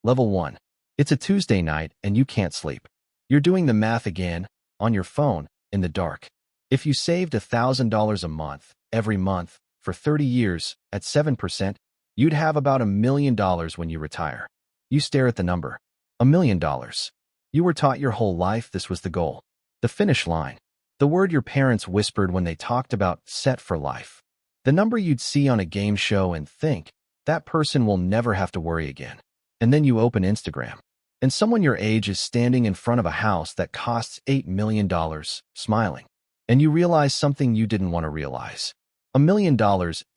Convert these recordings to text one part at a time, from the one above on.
Level 1. It's a Tuesday night and you can't sleep. You're doing the math again, on your phone, in the dark. If you saved $1,000 a month, every month, for 30 years, at 7%, you'd have about $1 million when you retire. You stare at the number. $1 million. You were taught your whole life this was the goal. The finish line. The word your parents whispered when they talked about set for life. The number you'd see on a game show and think, that person will never have to worry again. And then you open Instagram, and someone your age is standing in front of a house that costs $8 million, smiling. And you realize something you didn't want to realize. $1 million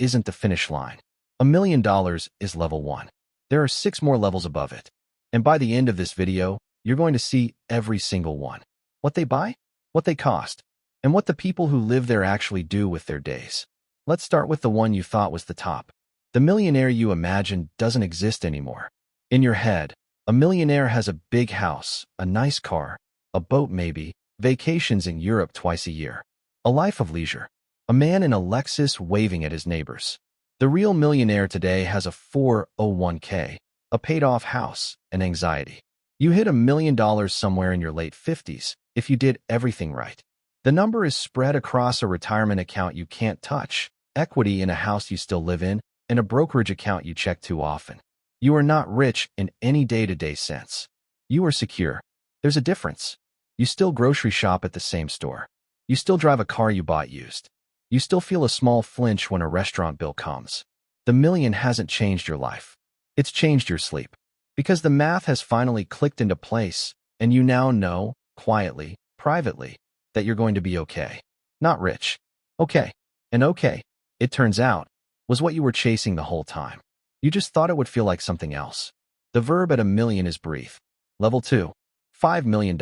isn't the finish line. $1 million is level 1. There are 6 more levels above it. And by the end of this video, you're going to see every single one. What they buy, what they cost, and what the people who live there actually do with their days. Let's start with the one you thought was the top. The millionaire you imagined doesn't exist anymore. In your head, a millionaire has a big house, a nice car, a boat maybe, vacations in Europe twice a year, a life of leisure, a man in a Lexus waving at his neighbors. The real millionaire today has a 401k, a paid-off house, and anxiety. You hit $1 million somewhere in your late 50s if you did everything right. The number is spread across a retirement account you can't touch, equity in a house you still live in, and a brokerage account you check too often. You are not rich in any day-to-day sense. You are secure. There's a difference. You still grocery shop at the same store. You still drive a car you bought used. You still feel a small flinch when a restaurant bill comes. The million hasn't changed your life. It's changed your sleep. Because the math has finally clicked into place, and you now know, quietly, privately, that you're going to be okay. Not rich. Okay. And okay, it turns out, was what you were chasing the whole time. You just thought it would feel like something else. The verb at $1 million is breathe. Level 2. $5 million.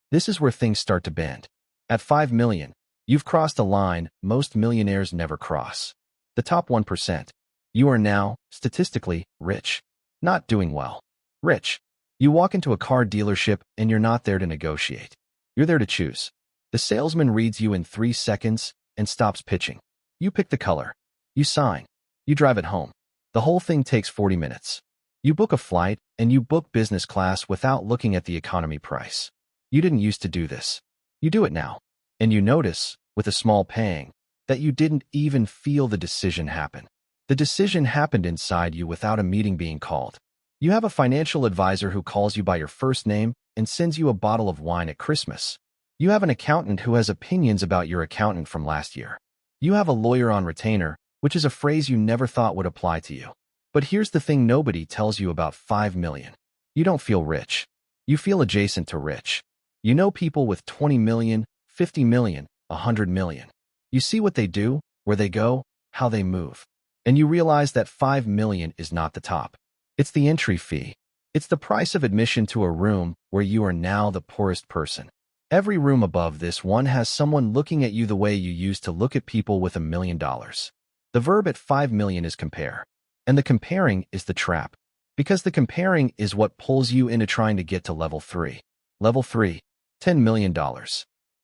This is where things start to bend. At $5 million, you've crossed a line most millionaires never cross. The top 1%. You are now, statistically, rich. Not doing well. Rich. You walk into a car dealership and you're not there to negotiate. You're there to choose. The salesman reads you in 3 seconds and stops pitching. You pick the color. You sign. You drive it home. The whole thing takes 40 minutes. You book a flight and you book business class without looking at the economy price. You didn't used to do this. You do it now. And you notice, with a small pang, that you didn't even feel the decision happen. The decision happened inside you without a meeting being called. You have a financial advisor who calls you by your first name and sends you a bottle of wine at Christmas. You have an accountant who has opinions about your accountant from last year. You have a lawyer on retainer, which is a phrase you never thought would apply to you. But here's the thing nobody tells you about $5 million. You don't feel rich. You feel adjacent to rich. You know people with 20 million, 50 million, 100 million. You see what they do, where they go, how they move. And you realize that $5 million is not the top. It's the entry fee. It's the price of admission to a room where you are now the poorest person. Every room above this one has someone looking at you the way you used to look at people with $1 million. The verb at $5 million is compare. And the comparing is the trap. Because the comparing is what pulls you into trying to get to level 3. Level 3. $10 million.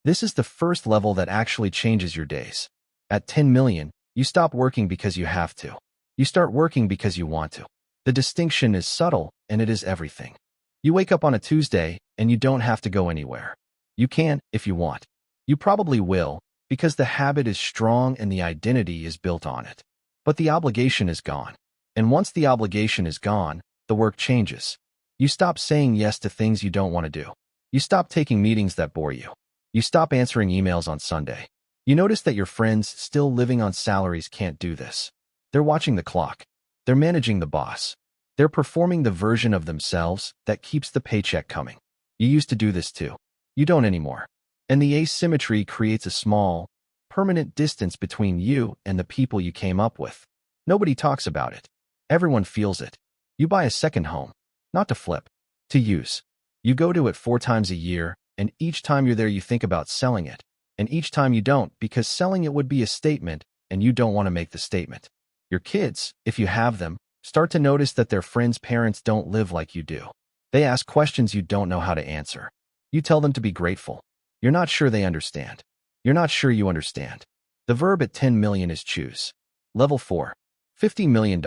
This is the first level that actually changes your days. At 10 million, you stop working because you have to. You start working because you want to. The distinction is subtle, and it is everything. You wake up on a Tuesday, and you don't have to go anywhere. You can, if you want. You probably will, because the habit is strong and the identity is built on it. But the obligation is gone. And once the obligation is gone, the work changes. You stop saying yes to things you don't want to do. You stop taking meetings that bore you. You stop answering emails on Sunday. You notice that your friends still living on salaries can't do this. They're watching the clock. They're managing the boss. They're performing the version of themselves that keeps the paycheck coming. You used to do this too. You don't anymore. And the asymmetry creates a small, permanent distance between you and the people you came up with. Nobody talks about it. Everyone feels it. You buy a second home, not to flip, to use. You go to it 4 times a year, and each time you're there you think about selling it. And each time you don't, because selling it would be a statement, and you don't want to make the statement. Your kids, if you have them, start to notice that their friends' parents don't live like you do. They ask questions you don't know how to answer. You tell them to be grateful. You're not sure they understand. You're not sure you understand. The verb at 10 million is choose. Level 4. $50 million.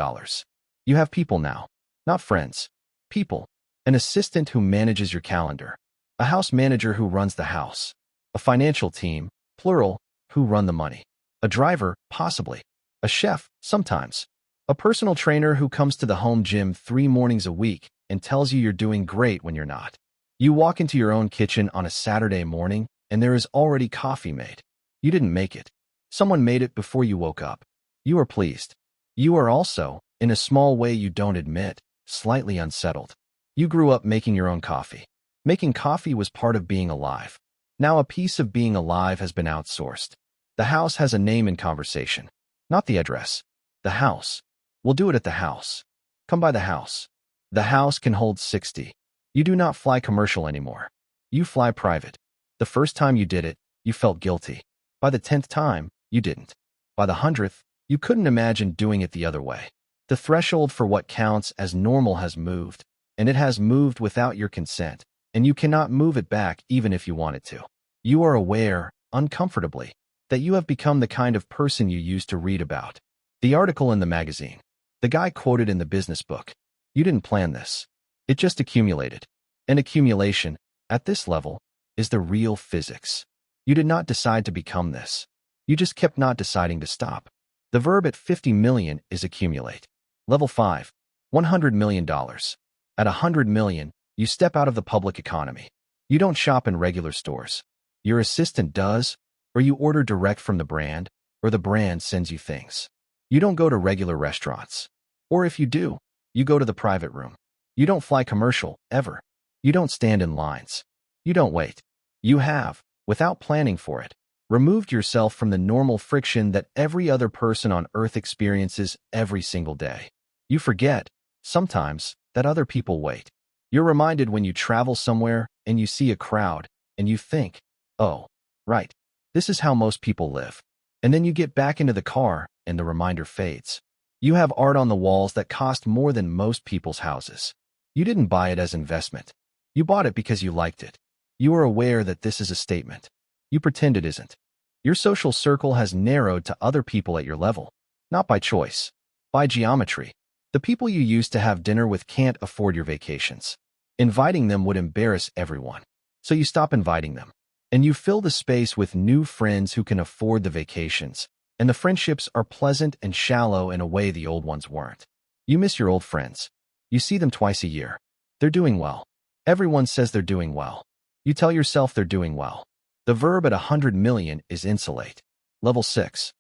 You have people now, not friends. People. An assistant who manages your calendar. A house manager who runs the house. A financial team, plural, who run the money. A driver, possibly. A chef, sometimes. A personal trainer who comes to the home gym 3 mornings a week and tells you you're doing great when you're not. You walk into your own kitchen on a Saturday morning and there is already coffee made. You didn't make it. Someone made it before you woke up. You are pleased. You are also, in a small way you don't admit, slightly unsettled. You grew up making your own coffee. Making coffee was part of being alive. Now a piece of being alive has been outsourced. The house has a name in conversation. Not the address. The house. We'll do it at the house. Come by the house. The house can hold 60. You do not fly commercial anymore. You fly private. The first time you did it, you felt guilty. By the 10th time, you didn't. By the 100th, you couldn't imagine doing it the other way. The threshold for what counts as normal has moved, and it has moved without your consent, and you cannot move it back even if you wanted to. You are aware, uncomfortably, that you have become the kind of person you used to read about. The article in the magazine. The guy quoted in the business book. You didn't plan this. It just accumulated. And accumulation, at this level, is the real physics. You did not decide to become this. You just kept not deciding to stop. The verb at 50 million is accumulate. Level 5. $100 million. At 100 million, you step out of the public economy. You don't shop in regular stores. Your assistant does, or you order direct from the brand, or the brand sends you things. You don't go to regular restaurants. Or if you do, you go to the private room. You don't fly commercial, ever. You don't stand in lines. You don't wait. You have, without planning for it, removed yourself from the normal friction that every other person on earth experiences every single day. You forget, sometimes, that other people wait. You're reminded when you travel somewhere and you see a crowd and you think, oh, right, this is how most people live. And then you get back into the car and the reminder fades. You have art on the walls that cost more than most people's houses. You didn't buy it as investment. You bought it because you liked it. You are aware that this is a statement. You pretend it isn't. Your social circle has narrowed to other people at your level. Not by choice. By geometry. The people you used to have dinner with can't afford your vacations. Inviting them would embarrass everyone. So you stop inviting them. And you fill the space with new friends who can afford the vacations. And the friendships are pleasant and shallow in a way the old ones weren't. You miss your old friends. You see them twice a year. They're doing well. Everyone says they're doing well. You tell yourself they're doing well. The verb at 100 million is insulate. Level 6.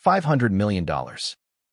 $500 million.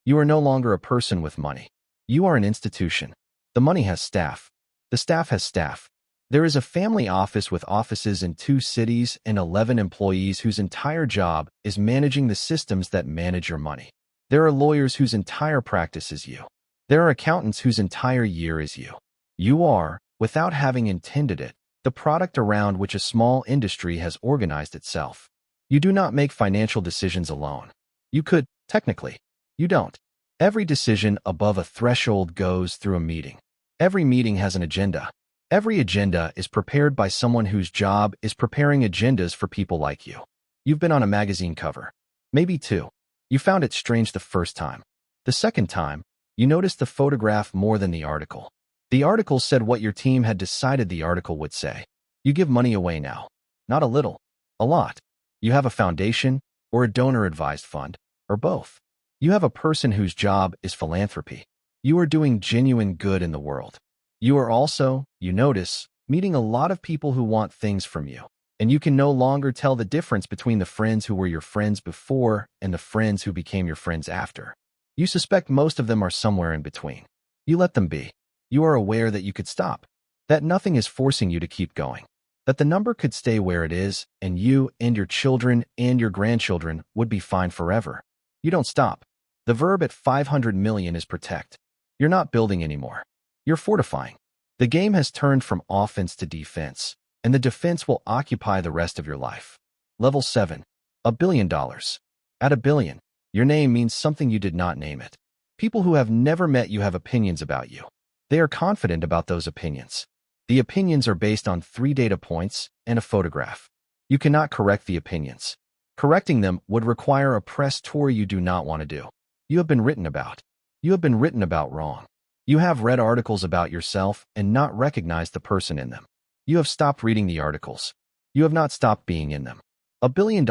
You are no longer a person with money. You are an institution. The money has staff. The staff has staff. There is a family office with offices in 2 cities and 11 employees whose entire job is managing the systems that manage your money. There are lawyers whose entire practice is you. There are accountants whose entire year is you. You are, without having intended it, the product around which a small industry has organized itself. You do not make financial decisions alone. You could, technically. You don't. Every decision above a threshold goes through a meeting. Every meeting has an agenda. Every agenda is prepared by someone whose job is preparing agendas for people like you. You've been on a magazine cover. Maybe 2. You found it strange the first time. The second time, you noticed the photograph more than the article. The article said what your team had decided the article would say. You give money away now. Not a little. A lot. You have a foundation, or a donor-advised fund, or both. You have a person whose job is philanthropy. You are doing genuine good in the world. You are also, you notice, meeting a lot of people who want things from you, and you can no longer tell the difference between the friends who were your friends before and the friends who became your friends after. You suspect most of them are somewhere in between. You let them be. You are aware that you could stop, that nothing is forcing you to keep going, that the number could stay where it is, and you and your children and your grandchildren would be fine forever. You don't stop. The verb at 500 million is protect. You're not building anymore. You're fortifying. The game has turned from offense to defense, and the defense will occupy the rest of your life. Level 7. $1 billion. At $1 billion, your name means something you did not name it. People who have never met you have opinions about you. They are confident about those opinions. The opinions are based on 3 data points and a photograph. You cannot correct the opinions. Correcting them would require a press tour you do not want to do. You have been written about. You have been written about wrong. You have read articles about yourself and not recognized the person in them. You have stopped reading the articles. You have not stopped being in them. $1 billion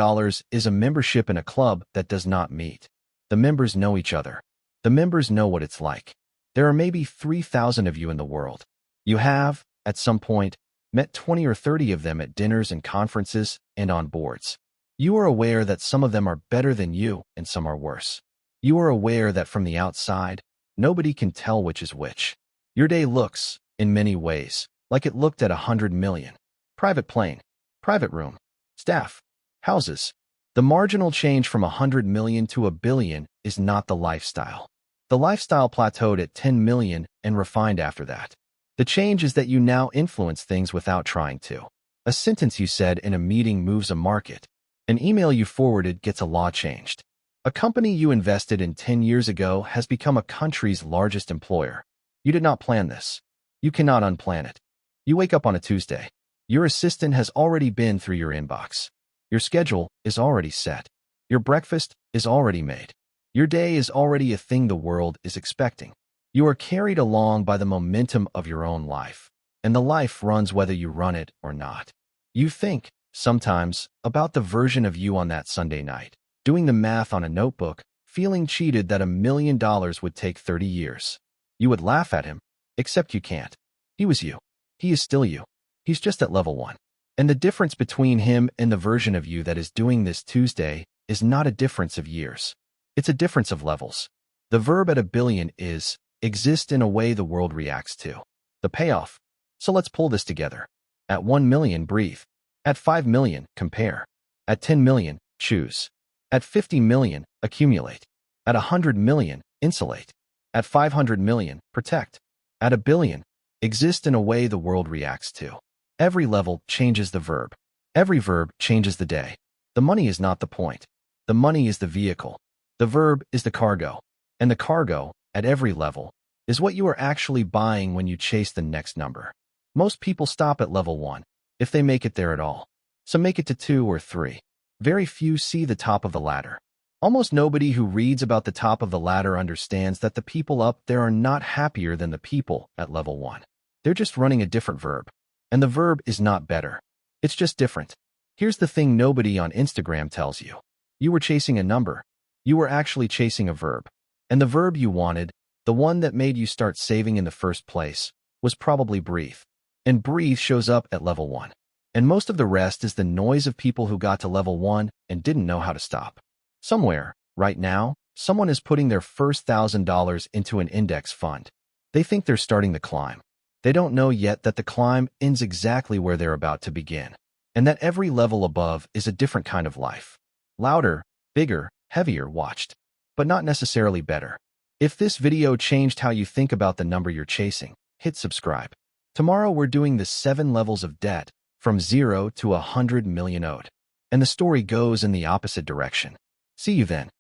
is a membership in a club that does not meet. The members know each other. The members know what it's like. There are maybe 3,000 of you in the world. You have, at some point, met 20 or 30 of them at dinners and conferences and on boards. You are aware that some of them are better than you and some are worse. You are aware that from the outside, nobody can tell which is which. Your day looks, in many ways, like it looked at 100 million. Private plane, private room, staff, houses. The marginal change from 100 million to $1 billion is not the lifestyle. The lifestyle plateaued at 10 million and refined after that. The change is that you now influence things without trying to. A sentence you said in a meeting moves a market. An email you forwarded gets a law changed. A company you invested in 10 years ago has become a country's largest employer. You did not plan this. You cannot unplan it. You wake up on a Tuesday. Your assistant has already been through your inbox. Your schedule is already set. Your breakfast is already made. Your day is already a thing the world is expecting. You are carried along by the momentum of your own life, and the life runs whether you run it or not. You think, sometimes, about the version of you on that Sunday night, doing the math on a notebook, feeling cheated that $1 million would take 30 years. You would laugh at him, except you can't. He was you. He is still you. He's just at level 1. And the difference between him and the version of you that is doing this Tuesday is not a difference of years. It's a difference of levels. The verb at $1 billion is exist in a way the world reacts to. The payoff. So let's pull this together. At 1 million, breathe. At 5 million, compare. At 10 million, choose. At 50 million, accumulate. At 100 million, insulate. At 500 million, protect. At $1 billion, exist in a way the world reacts to. Every level changes the verb. Every verb changes the day. The money is not the point. The money is the vehicle. The verb is the cargo. And the cargo, at every level, is what you are actually buying when you chase the next number. Most people stop at level 1, if they make it there at all. Some make it to 2 or 3. Very few see the top of the ladder. Almost nobody who reads about the top of the ladder understands that the people up there are not happier than the people at level 1. They're just running a different verb. And the verb is not better. It's just different. Here's the thing nobody on Instagram tells you. You were chasing a number. You were actually chasing a verb. And the verb you wanted, the one that made you start saving in the first place, was probably breathe. And breathe shows up at level 1. And most of the rest is the noise of people who got to level 1 and didn't know how to stop. Somewhere, right now, someone is putting their first $1,000 into an index fund. They think they're starting the climb. They don't know yet that the climb ends exactly where they're about to begin, and that every level above is a different kind of life. Louder, bigger, heavier, watched, but not necessarily better. If this video changed how you think about the number you're chasing, hit subscribe. Tomorrow we're doing the 7 levels of debt, from 0 to 100 million owed. And the story goes in the opposite direction. See you then.